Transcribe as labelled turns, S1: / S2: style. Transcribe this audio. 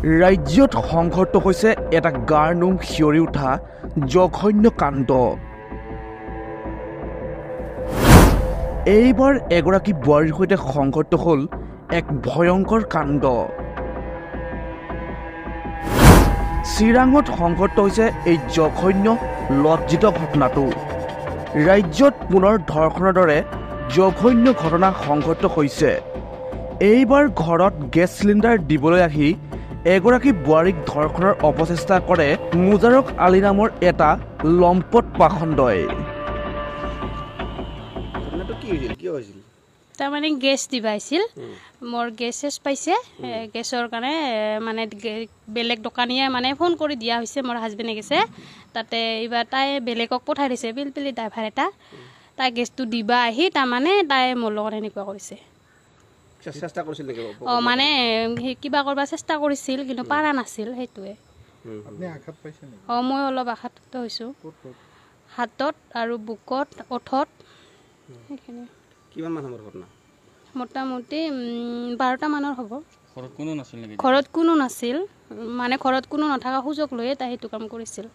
S1: ৰাজ্যত সংঘটিত হৈছে এটা গাৰ নোম শিয়ৰি উঠা জঘন্য কাণ্ড। এইবাৰ এগৰাকী বোৱাৰীৰ সৈতে সংঘটিত হ'ল এক ভয়ংকৰ কাণ্ড। চিৰাঙত সংঘটিত হৈছে এই জঘন্য লজ্জিত ঘটনাটো। ৰাজ্যত পুনৰ ধৰ্ষণৰ দৰে জঘন্য ঘটনা সংঘটিত হৈছে। এইবাৰ ঘৰত গেছ চিলিণ্ডাৰ দিবলৈ আহি এগৰাকী বোৱাৰীক ধৰ্ষণৰ অপচেষ্টা কৰে মুজাৰক আলী নামৰ এটা লম্পট পাখণ্ডই।
S2: তাৰমানে গেছ দিবা আহিছিল, মোৰ গেছ পাইছে, গেছৰ কাৰণে মানে বেলেগ দোকানীয়ে মানে ফোন কৰি দিয়া হৈছে, মোৰ হাজবেণ্ডে গেছে তাতে এইবাৰ তাই বেলেগক পঠাই দিছে, পিলপিলি ড্ৰাইভাৰ এটা, তাই গেছটো দিবা আহি তাৰমানে তাই মোৰ লগত এনেকুৱা কৰিছে। মানে কিবা কৰিব চেষ্টা কৰিছিল কিন্তু পাৰা নাছিল, সেইটোৱে। মই অলপ আঘাত হৈছোঁ, হাতত আৰু বুকত, ওঠত, সেইখিনি। মোটামুটি 12টা মানৰ হ'ব। ঘৰত কোনো নাছিল, মানে ঘৰত কোনো নথকা সুযোগ লৈয়ে তাই সেইটো কাম কৰিছিল।